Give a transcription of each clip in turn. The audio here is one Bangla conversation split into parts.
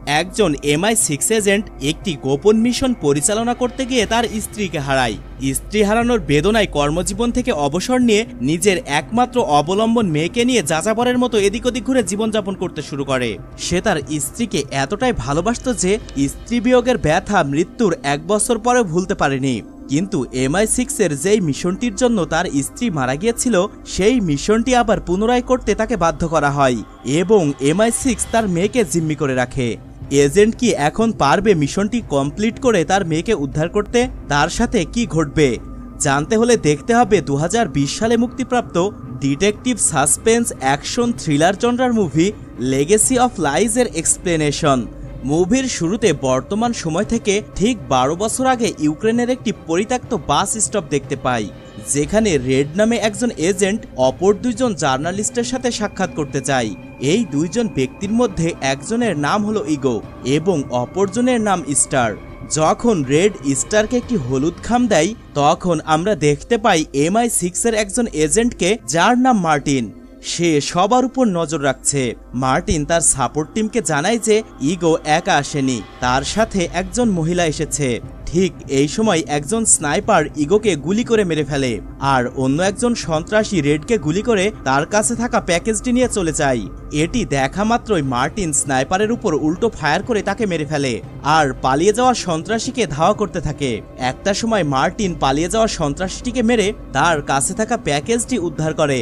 একজন MI6 এজেন্ট একটি গোপন মিশন পরিচালনা করতে গিয়ে তার স্ত্রীকে হারায়। স্ত্রী হারানোর বেদনায় কর্মজীবন থেকে অবসর নিয়ে নিজের একমাত্র অবলম্বন মেয়েকে নিয়ে যাযাবরের মতো এদিক ওদিক ঘুরে জীবনযাপন করতে শুরু করে। সে তার স্ত্রীকে এতটাই ভালোবাসত যে স্ত্রী বিয়োগের ব্যথা মৃত্যুর 1 বছর পরেও ভুলতে পারেনি। কিন্তু MI6 এর যেই মিশনটির জন্য তার স্ত্রী মারা গিয়েছিল সেই মিশনটি আবার পুনরায় করতে তাকে বাধ্য করা হয় এবং MI6 তার মেয়েকে জিম্মি করে রাখে। এজেন্ট কি এখন পারবে মিশনটি কমপ্লিট করে তার মেয়েকে উদ্ধার করতে? তার সাথে কি ঘটবে জানতে হলে দেখতে হবে 2020 সালে মুক্তিপ্রাপ্ত ডিটেকটিভ সাসপেন্স অ্যাকশন থ্রিলার জনরার মুভি লেগেসি অফ লাইজ এর এক্সপ্লেনেশন। মুভির শুরুতে বর্তমান সময় থেকে ঠিক 12 বছর আগে ইউক্রেনের একটি পরিত্যক্ত বাস স্টপ দেখতে পাই, যেখানে রেড নামে একজন এজেন্ট অপর দুইজন জার্নালিস্টের সাথে সাক্ষাৎ করতে যায়। এই দুইজন ব্যক্তির মধ্যে একজনের নাম হলো ইগো এবং অপরজনের নাম স্টার। যখন রেড স্টারকে একটি হলুদ খাম দেয় তখন আমরা দেখতে পাই MI6 এর একজন এজেন্টকে যার নাম মার্টিন। সে সবার উপর নজর রাখছে। মার্টিন তার সাপোর্ট টিমকে জানায় যে ইগো একা আসেনি, তার সাথে একজন মহিলা এসেছে। ঠিক এই সময় একজন স্নাইপার ইগোকে গুলি করে মেরে ফেলে আর অন্য একজন সন্ত্রাসী রেডকে গুলি করে তার কাছে থাকা প্যাকেজটি নিয়ে চলে যায়। এটি দেখা মাত্রই মার্টিন স্নাইপারের উপর উল্টো ফায়ার করে তাকে মেরে ফেলে আর পালিয়ে যাওয়া সন্ত্রাসীকে ধাওয়া করতে থাকে। একটা সময় মার্টিন পালিয়ে যাওয়া সন্ত্রাসীটিকে মেরে তার কাছে থাকা প্যাকেজটি উদ্ধার করে।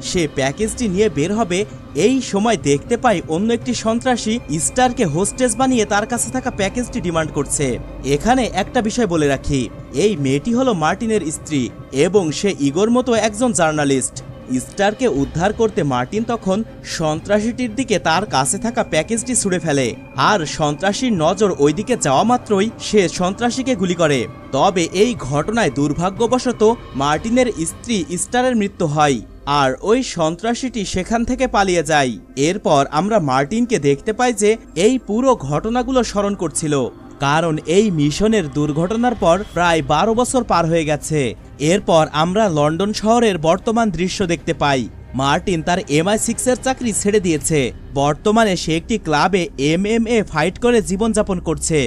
সে প্যাকেজটি নিয়ে বের হবে, এই সময় দেখতে পাই অন্য একটি সন্ত্রাসী স্টারকে হোস্টেস বানিয়ে তার কাছে থাকা প্যাকেজটি ডিমান্ড করছে। এখানে একটা বিষয় বলে রাখি, এই মেয়েটি হলো মার্টিনের স্ত্রী এবং সে ইগোর মতো একজন জার্নালিস্ট। স্টারকে উদ্ধার করতে মার্টিন তখন সন্ত্রাসীটির দিকে তার কাছে থাকা প্যাকেজটি ছুঁড়ে ফেলে আর সন্ত্রাসীর নজর ওইদিকে যাওয়া মাত্রই সে সন্ত্রাসীকে গুলি করে। তবে এই ঘটনায় দুর্ভাগ্যবশত মার্টিনের স্ত্রী স্টারের মৃত্যু হয় আর ওই সন্ত্রাসীটি সেখান থেকে পালিয়ে যায়। এরপর আমরা মার্টিনকে দেখতে পাই যে এই পুরো ঘটনাগুলো স্মরণ করছিল, কারণ এই মিশনের দুর্ঘটনার পর প্রায় 12 বছর পার হয়ে গেছে। এরপর আমরা লন্ডন শহরের বর্তমান দৃশ্য দেখতে পাই। মার্টিন তার MI6 এর চাকরি ছেড়ে দিয়েছে। বর্তমানে সে একটি ক্লাবে MMA ফাইট করে জীবনযাপন করছে।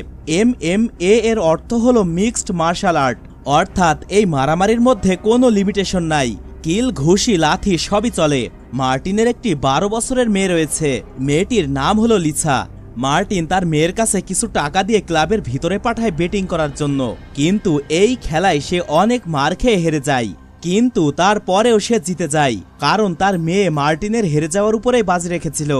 MMA এর অর্থ হলো মিক্সড মার্শাল আর্ট, অর্থাৎ এই মারামারির মধ্যে কোনো লিমিটেশন নাই, কিল ঘুষি লাথি সবই চলে। মার্টিনের একটি 12 বছরের মেয়ে রয়েছে, মেয়েটির নাম হলো লিসা। মার্টিন তার মেয়ের কাছে কিছু টাকা দিয়ে ক্লাবের ভিতরে পাঠায় বেটিং করার জন্য, কিন্তু এই খেলায় সে অনেক মার খেয়ে হেরে যায়। কিন্তু তারপরেও সে জিতে যায়, কারণ তার মেয়ে মার্টিনের হেরে যাওয়ার উপরেই বাজি রেখেছিল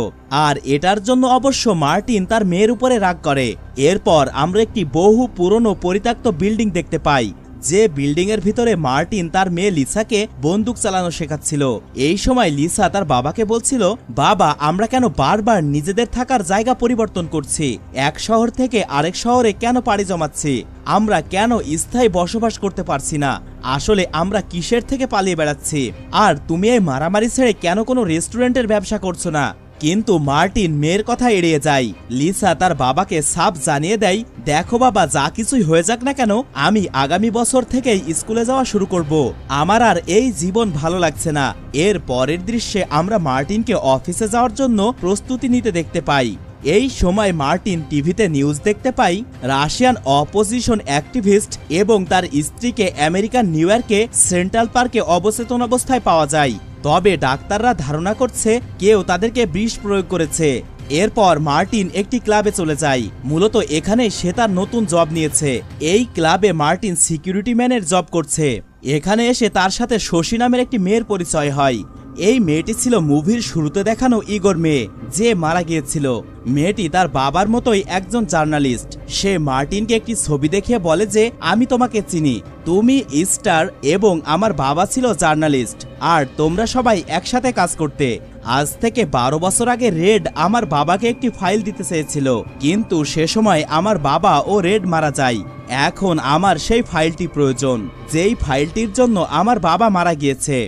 আর এটার জন্য অবশ্য মার্টিন তার মেয়ের উপরে রাগ করে। এরপর আমরা একটি বহু পুরনো পরিত্যক্ত বিল্ডিং দেখতে পাই, যে বিল্ডিং এর ভিতরে মার্টিন তার মেয়ে লিসাকে বন্দুক চালানো শেখাচ্ছিল। এই সময় লিসা তার বাবাকে বলছিল, বাবা আমরা কেন বারবার নিজেদের থাকার জায়গা পরিবর্তন করছি, এক শহর থেকে আরেক শহরে কেন পাড়ি জমাচ্ছি, আমরা কেন স্থায়ী বসবাস করতে পারছি না, আসলে আমরা কিসের থেকে পালিয়ে বেড়াচ্ছি, আর তুমি এই মারামারি ছেড়ে কেন কোনো রেস্টুরেন্টের ব্যবসা করছো না। কিন্তু মার্টিন মেয়ের কথা এড়িয়ে যায়। লিসা তার বাবাকে সাফ জানিয়ে দেয়, দেখো বাবা যা কিছুই হয়ে যাক না কেন আমি আগামী বছর থেকেই স্কুলে যাওয়া শুরু করব, আমার আর এই জীবন ভালো লাগছে না। এর পরের দৃশ্যে আমরা মার্টিনকে অফিসে যাওয়ার জন্য প্রস্তুতি নিতে দেখতে পাই। এই সময় মার্টিন টিভিতে নিউজ দেখতে পাই, রাশিয়ান অপোজিশন অ্যাক্টিভিস্ট এবং তার স্ত্রীকে আমেরিকার নিউ ইয়র্কে সেন্ট্রাল পার্কে অবচেতন অবস্থায় পাওয়া যায়। তবে ডাক্তাররা ধারণা করছে কেউ তাদেরকে বিষ প্রয়োগ করেছে। এরপর মার্টিন একটি ক্লাবে চলে যায়, মূলত এখানে সে তার নতুন জব নিয়েছে। এই ক্লাবে মার্টিন সিকিউরিটি ম্যানের জব করছে। এখানে এসে তার সাথে শশী নামের একটি মেয়ের পরিচয় হয়। এই মেয়েটি ছিল মুভির শুরুতে দেখানো ইগোর মেয়ে, যে মারা গিয়েছিল। মেয়েটি তার বাবার মতোই একজন জার্নালিস্ট। সে মার্টিনকে একটি ছবি দেখিয়ে বলে যে আমি তোমাকে চিনি, তুমি স্টার এবং আমার বাবা ছিল জার্নালিস্ট আর তোমরা সবাই একসাথে কাজ করতে। আজ থেকে 12 বছর আগে রেড আমার বাবাকে একটি ফাইল দিতে চেয়েছিল, কিন্তু সে সময় আমার বাবা ও রেড মারা যায়। এখন আমার সেই ফাইলটি প্রয়োজন, যেই ফাইলটির জন্য আমার বাবা মারা গিয়েছে,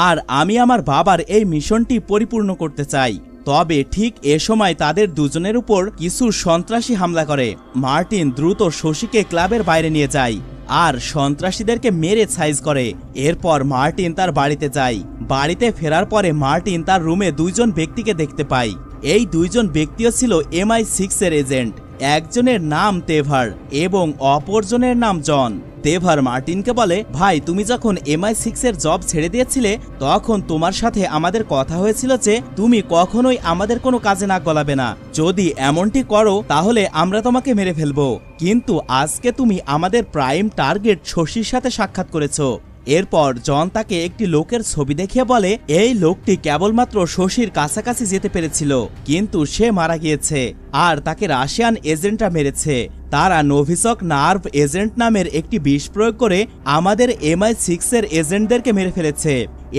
আর আমি আমার বাবার এই মিশনটি পরিপূর্ণ করতে চাই। তবে ঠিক এ সময় তাদের দুজনের উপর কিছু সন্ত্রাসী হামলা করে। মার্টিন দ্রুত শশীকে ক্লাবের বাইরে নিয়ে যায় আর সন্ত্রাসীদেরকে মেরে সাইজ করে। এরপর মার্টিন তার বাড়িতে যায়। বাড়িতে ফেরার পরে মার্টিন তার রুমে দুইজন ব্যক্তিকে দেখতে পায়। এই দুইজন ব্যক্তিও ছিল MI6 এর এজেন্ট। একজনের নাম তেভার এবং অপরজনের নাম জন। তেভার মার্টিনকে বলে, ভাই তুমি যখন MI6 এর জব ছেড়ে দিয়েছিলে তখন তোমার সাথে আমাদের কথা হয়েছিল যে তুমি কখনোই আমাদের কোনো কাজে নাক গলাবে না। যদি এমনটি করো তাহলে আমরা তোমাকে মেরে ফেলবো। কিন্তু আজকে তুমি আমাদের প্রাইম টার্গেট শশীর সাথে সাক্ষাৎ করেছো। এরপর জন তাকে একটি লোকের ছবি দেখিয়ে বলে, এই লোকটি কেবলমাত্র শশীর কাছাকাছি যেতে পেরেছিল, কিন্তু সে মারা গিয়েছে আর তাকে রাশিয়ান এজেন্টরা মেরেছে। তারা নোভিচক নার্ভ এজেন্ট নামের একটি বিষ প্রয়োগ করে আমাদের MI6 এর এজেন্টদেরকে মেরে ফেলেছে।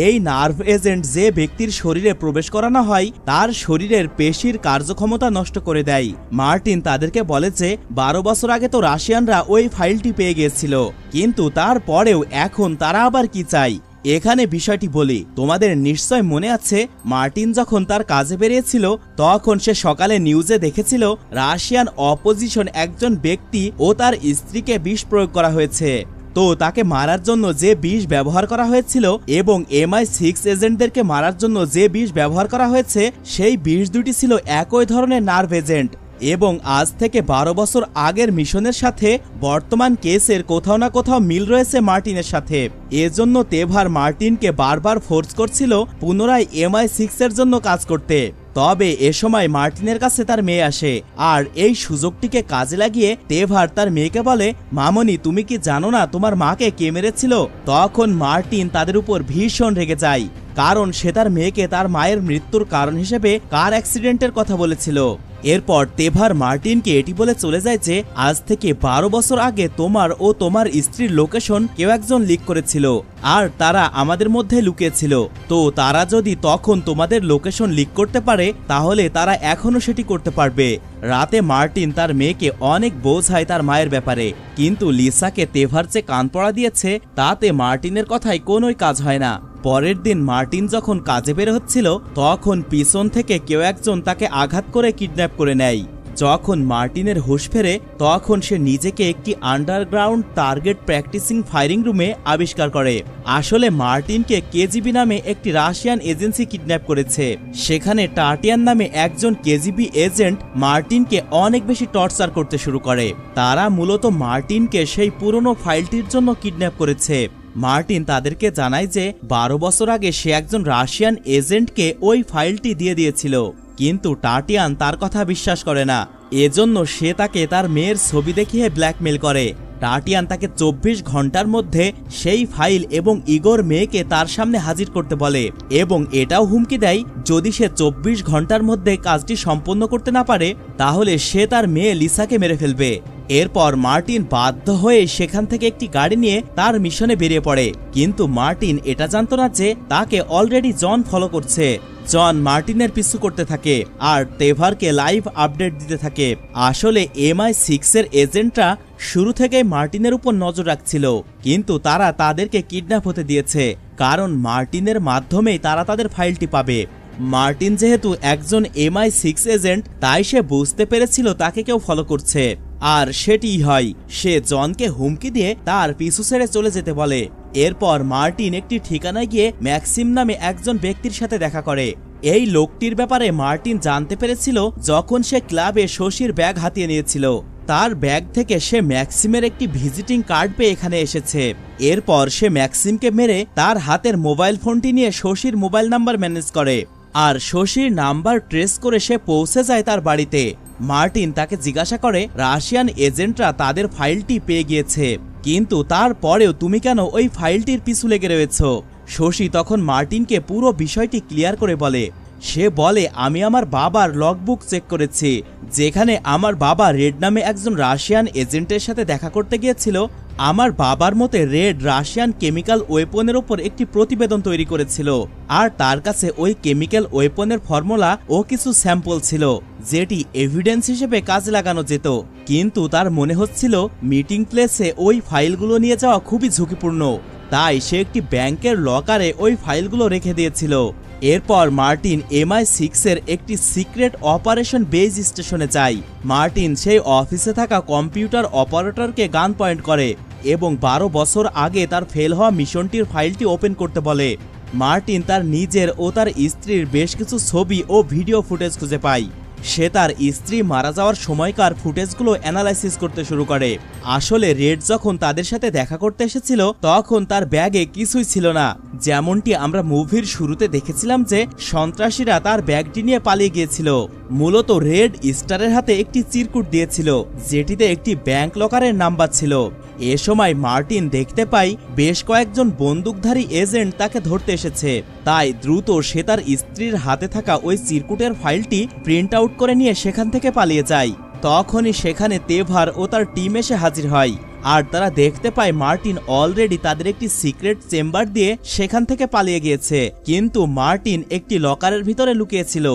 এই নার্ভ এজেন্ট যে ব্যক্তির শরীরে প্রবেশ করানো হয় তার শরীরের পেশির কার্যক্ষমতা নষ্ট করে দেয়। মার্টিন তাদেরকে বলে যে 12 বছর আগে তো রাশিয়ানরা ওই ফাইলটি পেয়ে গিয়েছিল, কিন্তু তারপরেও এখন তারা আবার কি চাই। এখানে বিষয়টি বলি, তোমাদের নিশ্চয় মনে আছে মার্টিন যখন তার কাজে বেরিয়েছিল তখন সে সকালে নিউজে দেখেছিল রাশিয়ান অপোজিশন একজন ব্যক্তি ও তার স্ত্রীকে বিষ প্রয়োগ করা হয়েছে। তো তাকে মারার জন্য যে বিষ ব্যবহার করা হয়েছিল এবং MI6 এজেন্টদেরকে মারার জন্য যে বিষ ব্যবহার করা হয়েছে সেই বিষ দুটি ছিল একই ধরনের নার্ভ এজেন্ট। এবং আজ থেকে 12 বছর আগের মিশনের সাথে বর্তমান কেসের কোথাও না কোথাও মিল রয়েছে মার্টিনের সাথে। এজন্য তেভার মার্টিনকে বারবার ফোর্স করছিল পুনরায় MI6 এর জন্য কাজ করতে। তবে এ সময় মার্টিনের কাছে তার মেয়ে আসে আর এই সুযোগটিকে কাজে লাগিয়ে তেভার তার মেয়েকে বলে, মামনি তুমি কি জানো না তোমার মাকে কে মেরেছিল? তখন মার্টিন তাদের উপর ভীষণ রেগে যায়, কারণ সে তার মেয়েকে তার মায়ের মৃত্যুর কারণ হিসেবে কার অ্যাক্সিডেন্টের কথা বলেছিল। এরপর তেভার মার্টিনকে এটি বলে চলে যায় যে আজ থেকে 12 বছর আগে তোমার ও তোমার স্ত্রীর লোকেশন কেউ একজন লিক করেছিল আর তারা আমাদের মধ্যে লুকিয়েছিল। তো তারা যদি তখন তোমাদের লোকেশন লিক করতে পারে তাহলে তারা এখনো সেটি করতে পারবে। রাতে মার্টিন তার মেয়েকে অনেক বোঝায় তার মায়ের ব্যাপারে, কিন্তু লিসাকে তেভার যে কান পড়া দিয়েছে তাতে মার্টিনের কথায় কোনোই কাজ হয় না। পরের দিন মার্টিন যখন কাজে বের হচ্ছিল তখন পিছন থেকে কেউ একজন তাকে আঘাত করে কিডন্যাপ করে নেয়। যখন মার্টিনের হুঁশ ফেরে তখন সে নিজেকে একটি আন্ডারগ্রাউন্ড টার্গেট প্র্যাকটিসিং ফায়ারিং রুমে আবিষ্কার করে। আসলে মার্টিনকে KGB নামে একটি রাশিয়ান এজেন্সি কিডন্যাপ করেছে। সেখানে টাটিয়ান নামে একজন KGB এজেন্ট মার্টিনকে অনেক বেশি টর্চার করতে শুরু করে। তারা মূলত মার্টিনকে সেই পুরনো ফাইলটির জন্য কিডন্যাপ করেছে। মার্টিন তাদেরকে জানায় যে 12 বছর আগে সে একজন রাশিয়ান এজেন্টকে ওই ফাইলটি দিয়ে দিয়েছিল, কিন্তু টাটিয়ান তার কথা বিশ্বাস করে না। এজন্য সে তাকে তার মেয়ের ছবি দেখিয়ে ব্ল্যাকমেল করে। টাটিয়ান তাকে 24 ঘন্টার মধ্যে সেই ফাইল এবং ইগোর মেয়েকে তার সামনে হাজির করতে বলে এবং এটাও হুমকি দেয় যদি সে 24 ঘন্টার মধ্যে কাজটি সম্পন্ন করতে না পারে তাহলে সে তার মেয়ে লিসাকে মেরে ফেলবে। এরপর মার্টিন বাধ্য হয়ে সেখান থেকে একটি গাড়ি নিয়ে তার মিশনে বেরিয়ে পড়ে, কিন্তু মার্টিন এটা জানতো না যে তাকে অলরেডি জন ফলো করছে। জন মার্টিনের পিছু করতে থাকে আর তেভারকে লাইভ আপডেট দিতে থাকে। আসলে MI6 এর এজেন্টরা শুরু থেকেই মার্টিনের উপর নজর রাখছিল, কিন্তু তারা তাদেরকে কিডন্যাপ হতে দিয়েছে কারণ মার্টিনের মাধ্যমেই তারা তাদের ফাইলটি পাবে। মার্টিন যেহেতু একজন MI6 এজেন্ট তাই সে বুঝতে পেরেছিল তাকে কেউ ফলো করছে, আর সেটিই হয়। সে জনকে হুমকি দিয়ে তার পিছু ছেড়ে চলে যেতে বলে। এরপর মার্টিন একটি ঠিকানায় গিয়ে ম্যাক্সিম নামে একজন ব্যক্তির সাথে দেখা করে। এই লোকটির ব্যাপারে মার্টিন জানতে পেরেছিল যখন সে ক্লাবে শশীর ব্যাগ হাতিয়ে নিয়েছিল। তার ব্যাগ থেকে সে ম্যাক্সিমের একটি ভিজিটিং কার্ড পেয়ে এখানে এসেছে। এরপর সে ম্যাক্সিমকে মেরে তার হাতের মোবাইল ফোনটি নিয়ে শশীর মোবাইল নাম্বার ম্যানেজ করে আর শশীর নাম্বার ট্রেস করে সে পৌঁছে যায় তার বাড়িতে। মার্টিন তাকে জিজ্ঞাসা করে রাশিয়ান এজেন্টরা তাদের ফাইলটি পেয়ে গিয়েছে, কিন্তু তারপরেও তুমি কেন ওই ফাইলটির পিছু লেগে রয়েছ? শশী তখন মার্টিনকে পুরো বিষয়টি ক্লিয়ার করে বলে। সে বলে, আমি আমার বাবার লগবুক চেক করেছি, যেখানে আমার বাবা রেড নামে একজন রাশিয়ান এজেন্টের সাথে দেখা করতে গিয়েছিল। আমার বাবার মতে রেড রাশিয়ান কেমিক্যাল ওয়েপনের উপর একটি প্রতিবেদন তৈরি করেছিল আর তার কাছে ওই কেমিক্যাল ওয়েপনের ফর্মুলা ও কিছু স্যাম্পল ছিল যেটি এভিডেন্স হিসেবে কাজে লাগানো যেত, কিন্তু তার মনে হচ্ছিল মিটিং প্লেসে ওই ফাইলগুলো নিয়ে যাওয়া খুবই ঝুঁকিপূর্ণ, তাই সে একটি ব্যাংকের লকারে ওই ফাইলগুলো রেখে দিয়েছিল। এরপর মার্টিন MI6 এর একটি সিক্রেট অপারেশন বেজ স্টেশনে যায়। মার্টিন সেই অফিসে থাকা কম্পিউটার অপারেটরকে গান পয়েন্ট করে এবং 12 বছর আগে তার ফেল হওয়া মিশনটির ফাইলটি ওপেন করতে বলে। মার্টিন তার নিজের ও তার স্ত্রীর বেশ কিছু ছবি ও ভিডিও ফুটেজ খুঁজে পায়। সে তার স্ত্রী মারা যাওয়ার সময়কার ফুটেজগুলো অ্যানালাইসিস করতে শুরু করে। আসলে রেড যখন তাদের সাথে দেখা করতে এসেছিল তখন তার ব্যাগে কিছুই ছিল না, যেমনটি আমরা মুভির শুরুতে দেখেছিলাম যে সন্ত্রাসীরা তার ব্যাগটি নিয়ে পালিয়ে গিয়েছিল। মূলত রেড স্টারের হাতে একটি চিরকুট দিয়েছিল যেটিতে একটি ব্যাংক লকারের নাম্বার ছিল। এ সময় মার্টিন দেখতে পায় বেশ কয়েকজন বন্দুকধারী এজেন্ট তাকে ধরতে এসেছে, তাই দ্রুত সে তার স্ত্রীর হাতে থাকা ওই চিরকুটের ফাইলটি প্রিন্ট আউট করে নিয়ে সেখান থেকে পালিয়ে যায়। তখনই সেখানে তেভার ও তার টিম এসে হাজির হয়, আর তারা দেখতে পায় মার্টিন অলরেডি তাদের একটি সিক্রেট চেম্বার দিয়ে সেখান থেকে পালিয়ে গিয়েছে, কিন্তু মার্টিন একটি লকারের ভিতরে লুকিয়েছিল।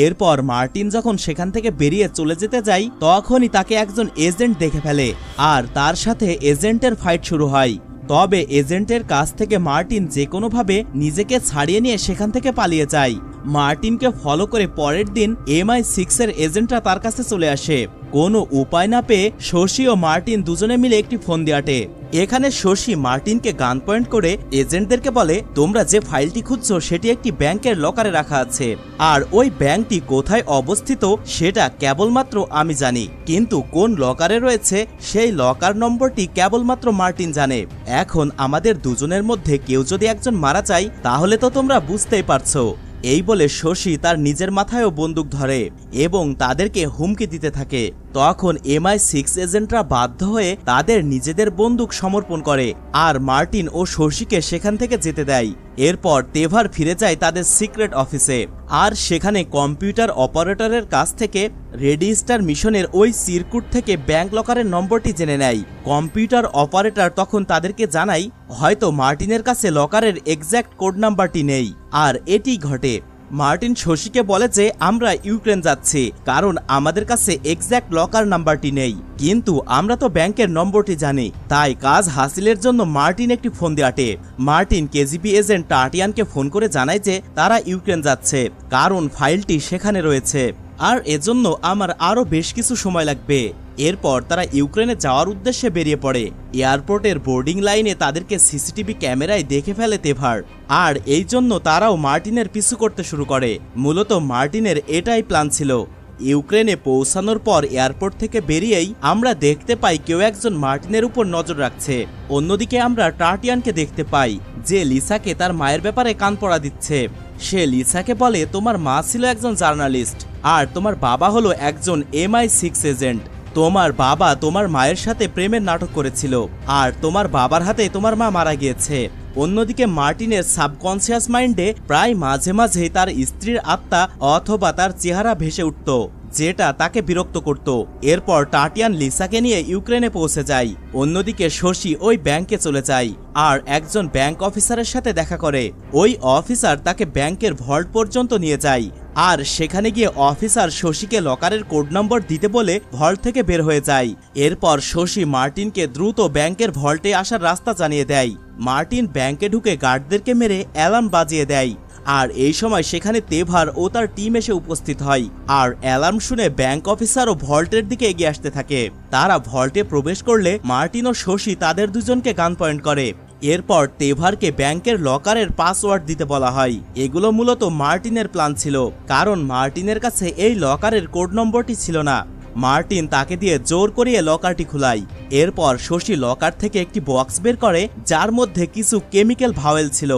এরপর মার্টিন যখন সেখান থেকে বেরিয়ে চলে যেতে যায় তখনই তাকে একজন এজেন্ট দেখে ফেলে, আর তার সাথে এজেন্টের ফাইট শুরু হয়। তবে এজেন্টের কাছ থেকে মার্টিন যে কোনোভাবে নিজেকে ছাড়িয়ে নিয়ে সেখান থেকে পালিয়ে যায়। মার্টিনকে ফলো করে পরের দিন MI6 এর এজেন্টরা তার কাছে চলে আসে। কোনো উপায় না পেয়ে শশী ও মার্টিন দুজনে মিলে একটি ফোন দিয়ে আটে। এখানে শশী মার্টিনকে গান পয়েন্ট করে এজেন্টদেরকে বলে, তোমরা যে ফাইলটি খুঁজছো সেটি একটি ব্যাংকের লকারে রাখা আছে, আর ওই ব্যাংকটি কোথায় অবস্থিত সেটা কেবলমাত্র আমি জানি, কিন্তু কোন লকারে রয়েছে সেই লকার নম্বরটি কেবলমাত্র মার্টিন জানে। এখন আমাদের দুজনের মধ্যে কেউ যদি একজন মারা যায় তাহলে তো তোমরা বুঝতেই পারছো। এই বলে শশী তার নিজের মাথায়ও বন্দুক ধরে এবং তাদেরকে হুমকি দিতে থাকে। তখন MI6 এজেন্টরা বাধ্য হয়ে তাদের নিজেদের বন্দুক সমর্পণ করে আর মার্টিন ও শশীকে সেখান থেকে যেতে দেয়। এরপর তেভার ফিরে যায় তাদের সিক্রেট অফিসে, আর সেখানে কম্পিউটার অপারেটরের কাছ থেকে রেডি স্টার মিশনের ওই সিরকুট থেকে ব্যাংক লকারের নম্বরটি জেনে নেয়। কম্পিউটার অপারেটর তখন তাদেরকে জানায় হয়তো মার্টিনের কাছে লকারের এক্স্যাক্ট কোড নাম্বারটি নেই, আর এটি ঘটে। মার্টিন শশীকে বলে যে আমরা ইউক্রেন যাচ্ছি কারণ আমাদের কাছে এক্স্যাক্ট লকার নাম্বারটি নেই, কিন্তু আমরা তো ব্যাংকের নম্বরটি জানি। তাই কাজ হাসিলের জন্য মার্টিন একটি ফোন দিয়ে আটে। মার্টিন কেজিবি এজেন্ট টাটিয়ানকে ফোন করে জানায় যে তারা ইউক্রেন যাচ্ছে কারণ ফাইলটি সেখানে রয়েছে, আর এজন্য আমার আরও বেশ কিছু সময় লাগবে। এরপর তারা ইউক্রেনে যাওয়ার উদ্দেশ্যে বেরিয়ে পড়ে। এয়ারপোর্টের বোর্ডিং লাইনে তাদেরকে সিসিটিভি ক্যামেরায় দেখে ফেলে তেভার, আর এই জন্য তারাও মার্টিনের পিছু করতে শুরু করে। মূলত মার্টিনের এটাই প্ল্যান ছিল। ইউক্রেনে পৌঁছানোর পর এয়ারপোর্ট থেকে বেরিয়েই আমরা দেখতে পাই কেউ একজন মার্টিনের উপর নজর রাখছে। অন্যদিকে আমরা টাটিয়ানকে দেখতে পাই যে লিসাকে তার মায়ের ব্যাপারে কান পড়া দিচ্ছে। সে লিসাকে বলে, তোমার মা ছিল একজন জার্নালিস্ট আর তোমার বাবা হলো একজন MI6 এজেন্ট। তোমার বাবা তোমার মায়ের সাথে প্রেমের নাটক করেছিল আর তোমার বাবার হাতে তোমার মা মারা গিয়েছে। অন্যদিকে মার্টিনের সাবকনসিয়াস মাইন্ডে প্রায় মাঝে মাঝে তার স্ত্রীর আত্মা অথবা তার চেহারা ভেসে উঠত, যেটা তাকে বিরক্ত করত। এরপর টাটিয়ান লিসাকে নিয়ে ইউক্রেনে পৌঁছে যায়। অন্যদিকে শশী ওই ব্যাংকে চলে যায় আর একজন ব্যাংক অফিসারের সাথে দেখা করে। ওই অফিসার তাকে ব্যাংকের ভল্ট পর্যন্ত নিয়ে যায়, আর সেখানে গিয়ে অফিসার শশীকে লকারের কোড নম্বর দিতে বলে ভল্ট থেকে বের হয়ে যায়। এরপর শশী মার্টিনকে দ্রুত ব্যাংকের ভল্টে আসার রাস্তা জানিয়ে দেয়। মার্টিন ব্যাংকে ঢুকে গার্ডদেরকে মেরে অ্যালার্ম বাজিয়ে দেয়, আর এই সময় সেখানে তেভার ও তার টিম এসে উপস্থিত হয়। আর অ্যালার্ম শুনে ব্যাংক অফিসারও ভল্টের দিকে এগিয়ে আসতে থাকে। তারা ভল্টে প্রবেশ করলে মার্টিন ও শশী তাদের দুজনকে গান পয়েন্ট করে। এরপর তেভারকে ব্যাংকের লকারের পাসওয়ার্ড দিতে বলা হয়। এগুলো মূলত মার্টিনের প্ল্যান ছিল, কারণ মার্টিনের কাছে এই লকারের কোড নম্বরটি ছিল না। মার্টিন তাকে দিয়ে জোর করিয়ে লকারটি খুলায়। এরপর শশী লকার থেকে একটি বক্স বের করে যার মধ্যে কিছু কেমিক্যাল ভাওয়েল ছিল,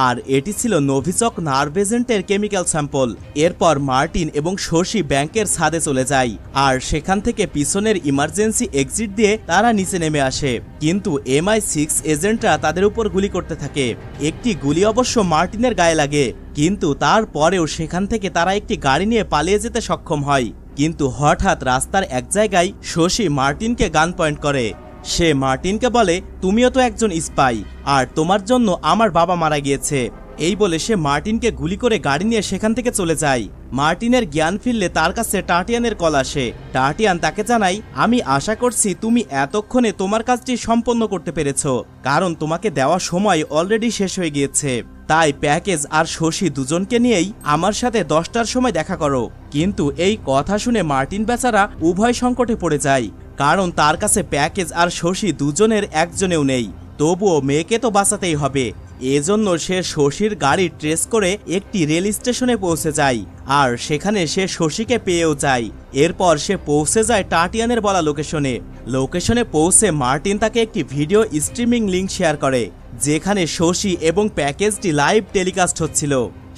আর এটি ছিল নোভিচক নার্ভ এজেন্টের কেমিক্যাল স্যাম্পল। এরপর মার্টিন এবং শশী ব্যাংকের ছাদে চলে যায়, আর সেখান থেকে পিছনের ইমার্জেন্সি এক্সিট দিয়ে তারা নিচে নেমে আসে। কিন্তু MI6 এজেন্টরা তাদের উপর গুলি করতে থাকে। একটি গুলি অবশ্য মার্টিনের গায়ে লাগে, কিন্তু তারপরেও সেখান থেকে তারা একটি গাড়ি নিয়ে পালিয়ে যেতে সক্ষম হয়। কিন্তু হঠাৎ রাস্তার এক জায়গায় শশী মার্টিনকে গান পয়েন্ট করে। সে মার্টিনকে বলে, তুমিও তো একজন স্পাই, আর তোমার জন্য আমার বাবা মারা গিয়েছে। এই বলে সে মার্টিনকে গুলি করে গাড়ি নিয়ে সেখান থেকে চলে যায়। মার্টিনের জ্ঞান ফিরলে তার কাছে টাটিয়ানের কল আসে। টাটিয়ান তাকে জানায়, আমি আশা করছি তুমি এতক্ষণে তোমার কাজটি সম্পন্ন করতে পেরেছো, কারণ তোমাকে দেওয়া সময় অলরেডি শেষ হয়ে গিয়েছে। তাই প্যাকেজ আর শশী দুজনকে নিয়েই আমার সাথে 10টার সময় দেখা করো। কিন্তু এই কথা শুনে মার্টিন বেচারা উভয় সংকটে পড়ে যায়, কারণ তার কাছে প্যাকেজ আর শশী দুজনের একজনেও নেই। তবুও মেয়েকে তো বাঁচাতেই হবে। এজন্য সে শশীর গাড়ি ট্রেস করে একটি রেল স্টেশনে পৌঁছে যায় আর সেখানে সে শশীকে পেয়েও যায়। এরপর সে পৌঁছে যায় টাটিয়ানের বলা লোকেশনে পৌঁছে মার্টিন তাকে একটি ভিডিও স্ট্রিমিং লিংক শেয়ার করে, যেখানে শশী এবং প্যাকেজটি লাইভ টেলিকাস্ট হচ্ছিল।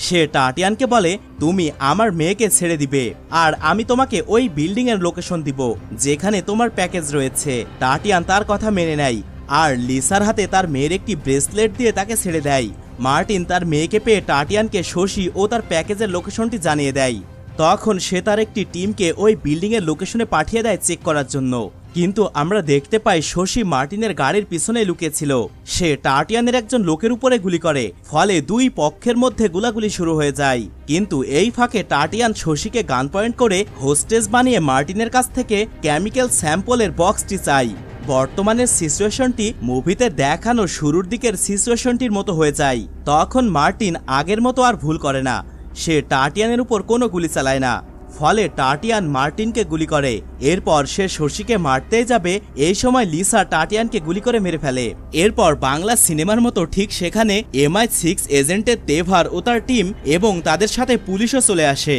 সে টাটিয়ানকে বলে, তুমি আমার মেয়েকে ছেড়ে দিবে আর আমি তোমাকে ওই বিল্ডিং এর লোকেশন দিব যেখানে তোমার প্যাকেজ রয়েছে। টাটিয়ান তার কথা মেনে নেয় আর লিসার হাতে তার মেয়ের একটি ব্রেসলেট দিয়ে তাকে ছেড়ে দেয়। মার্টিন তার মেয়েকে পেয়ে টাটিয়ানকে শশী ও তার প্যাকেজের লোকেশনটি জানিয়ে দেয়। তখন সে তার একটি টিমকে ওই বিল্ডিং এর লোকেশনে পাঠিয়ে দেয় চেক করার জন্য। কিন্তু আমরা দেখতে পাই শশী মার্টিনের গাড়ির পিছনে লুকিয়েছিল। সে টাটিয়ানের একজন লোকের উপরে গুলি করে, ফলে দুই পক্ষের মধ্যে গোলাগুলি শুরু হয়ে যায়। কিন্তু এই ফাঁকে টাটিয়ান শশীকে গান পয়েন্ট করে হোস্টেস বানিয়ে মার্টিনের কাছ থেকে কেমিক্যাল স্যাম্পলের বক্সটি চাই। বর্তমানের সিচুয়েশনটি মুভিতে দেখানো শুরুর দিকের সিচুয়েশনটির মতো হয়ে যায়। তখন মার্টিন আগের মতো আর ভুল করে না, সে টাটিয়ানের উপর কোনো গুলি চালায় না। ফলে টাটিয়ান মার্টিনকে গুলি করে। এরপর সে শশীকে মারতেই যাবে, এই সময় লিসা টাটিয়ানকে গুলি করে মেরে ফেলে। এরপর বাংলা সিনেমার মতো ঠিক সেখানে MI6 এজেন্টের তেভার ও তার টিম এবং তাদের সাথে পুলিশও চলে আসে।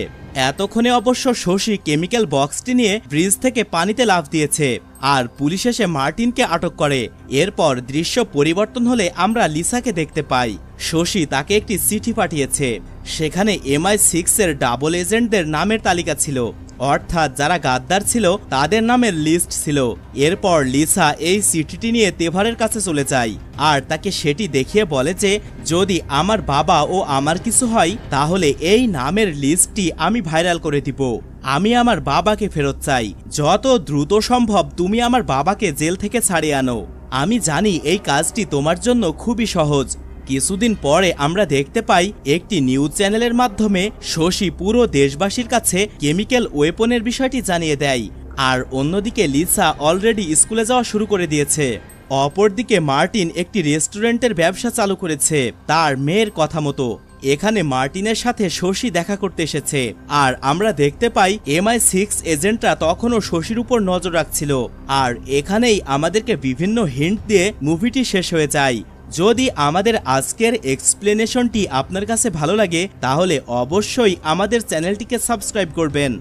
এতক্ষণে অবশ্য শশী কেমিক্যাল বক্সটি নিয়ে ব্রিজ থেকে পানিতে লাফ দিয়েছে আর পুলিশ এসে মার্টিনকে আটক করে। এরপর দৃশ্য পরিবর্তন হলে আমরা লিসাকে দেখতে পাই। শশী তাকে একটি চিঠি পাঠিয়েছে, সেখানে MI6 এর ডাবল এজেন্টদের নামের তালিকা ছিল, অর্থাৎ যারা গাদ্দার ছিল তাদের নামের লিস্ট ছিল। এরপর লিসা এই চিঠিটি নিয়ে তেভারের কাছে চলে যায় আর তাকে সেটি দেখিয়ে বলে যে যদি আমার বাবা ও আমার কিছু হয় তাহলে এই নামের লিস্টটি আমি ভাইরাল করে দিব। আমি আমার বাবাকে ফেরত চাই, যত দ্রুত সম্ভব তুমি আমার বাবাকে জেল থেকে ছাড়িয়ে আনো। আমি জানি এই কাজটি তোমার জন্য খুবই সহজ। কিছুদিন পরে আমরা দেখতে পাই একটি নিউজ চ্যানেলের মাধ্যমে শশী পুরো দেশবাসীর কাছে কেমিক্যাল ওয়েপনের বিষয়টি জানিয়ে দেয়। আর অন্যদিকে লিসা অলরেডি স্কুলে যাওয়া শুরু করে দিয়েছে। অপরদিকে মার্টিন একটি রেস্টুরেন্টের ব্যবসা চালু করেছে তার মেয়ের কথা মতো। এখানে মার্টিনের সাথে শশী দেখা করতে এসেছে আর আমরা দেখতে পাই MI6 এজেন্টরা তখনও শশীর উপর নজর রাখছিল। আর এখানেই আমাদেরকে বিভিন্ন হিন্ট দিয়ে মুভিটি শেষ হয়ে যায়। যদি আমাদের আজকের এক্সপ্লেনেশনটি আপনার কাছে ভালো লাগে তাহলে অবশ্যই আমাদের চ্যানেলটিকে সাবস্ক্রাইব করবেন।